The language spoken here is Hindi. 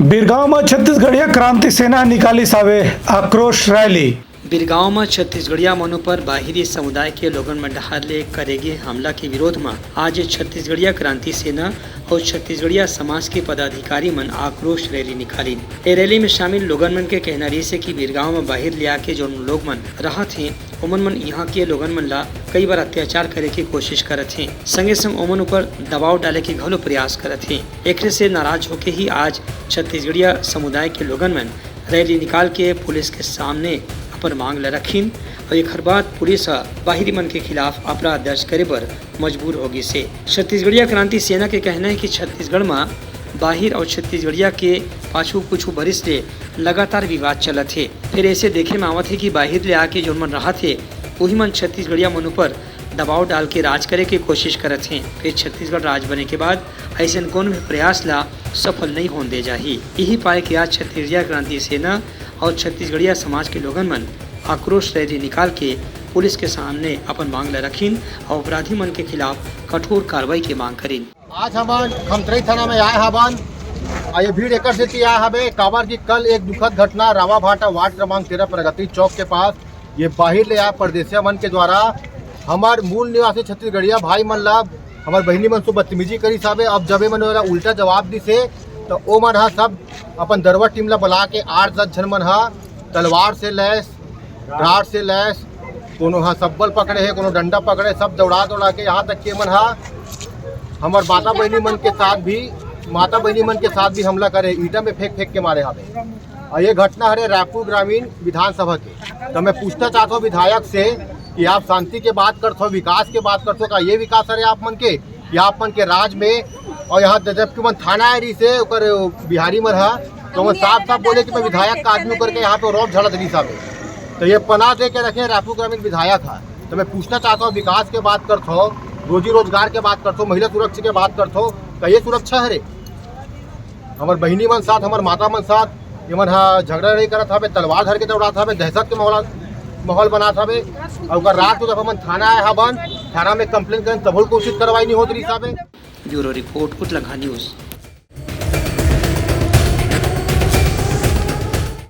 बिरगांव में छत्तीसगढ़िया क्रांति सेना निकाली सावे आक्रोश रैली। बिरगांव में छत्तीसगढ़िया मनो पर बाहिरी समुदाय के लोगन में डहाले करेगे हमला के विरोध में आज छत्तीसगढ़िया क्रांति सेना और छत्तीसगढ़िया समाज के पदाधिकारी मन आक्रोश रैली निकाली। ए रैली में शामिल लोगन मन के कहना रही से कि बिरगांव में बाहर ले आके जो लोग मन रहत हैं ओमन मन यहाँ के लोगन मन ला कई बार अत्याचार करे की कोशिश करत हैं, संगे संग ओमन ऊपर दबाव डाले के घलो प्रयास करत हैं। एक से नाराज होके ही आज छत्तीसगढ़िया समुदाय के लोगन मन रैली निकाल के पुलिस के सामने पर मांग ल रखीन और एक हर बात पुलिस बाहरी मन के खिलाफ अपराध दर्ज करे पर मजबूर होगी से। छत्तीसगढ़िया क्रांति सेना के कहना है कि छत्तीसगढ़ में बाहिर और छत्तीसगढ़िया के पाछू कुछ बरिस से लगातार विवाद चलत है। फिर ऐसे देखे में आवत है कि बाहिर ले आके जो मन रहा थे वही मन छत्तीसगढ़िया मन पर दबाव डाल के राज करे की कोशिश करत हैं। फिर छत्तीसगढ़ राज बने के बाद ऐसे कौन भी प्रयास ला सफल नहीं होने दे जाही। यही पाए कि आज छत्तीसगढ़िया क्रांति सेना और छत्तीसगढ़िया समाज के लोगन मन आक्रोश रैली निकाल के पुलिस के सामने अपन मांग ल रखीन और अपराधी मन के खिलाफ कठोर कार्रवाई की मांग करीन। आज हम खमतराई थाना में आए हवन ये भीड़ एक आए हवे काबर की कल एक दुखद घटना रावाभाटा वार्ड क्रमांक 13 प्रगति चौक के पास ये बाहर ले आए परदेसिया मन के द्वारा हमार मूल निवासी छत्तीसगढ़िया भाई मन ला हमार बहनी मन से बदतमीजी करी साबे। अब जब मन उल्टा जवाब दी से तो ओ मन हा सब अपन दरवा टीम ला बुला के 8-10 जन मन हा तलवार से लैस राड से लैस कोनो हा सब्बल पकड़े है कोनो डंडा पकड़े सब दौड़ा के यहाँ तक के मन हा हमार माता बहनी मन के साथ भी हमला करे ईटा में फेंक के मारे हावे। और ये घटना हरे रायपुर ग्रामीण विधानसभा के। तो मैं पूछना चाहता हूँ विधायक से कि आप शांति के बात करते हो, विकास के बात करते हो, का ये विकास है आप मन के या आप मन के राज में। और यहाँ जबकि मन थाना है रही से ओकर बिहारी मन है तो मैं साफ बोले कि मैं विधायक का आदमी करके यहाँ पे रोब झड़त रही साहब। तो ये पना दे के रखे रायपुर ग्रामीण विधायक है। तो मैं पूछना चाहता हूँ विकास के बात करते हो, रोजी रोजगार के बात करते हो, महिला सुरक्षा के बात करते हो, का ये सुरक्षा है रे? हमार बहनी मन साथ हमार माता मन साथ ये मन झगड़ा नहीं करत हवे, तलवार धर के दौड़ात हवे, दहशत के माहौल बनात हवे। और रात को जब हम थाना आए हवन थाना में कंप्लेन करें तब कोशिश करवाई नहीं होती रही साहब। ब्यूरो रिपोर्ट उतलंघा न्यूज।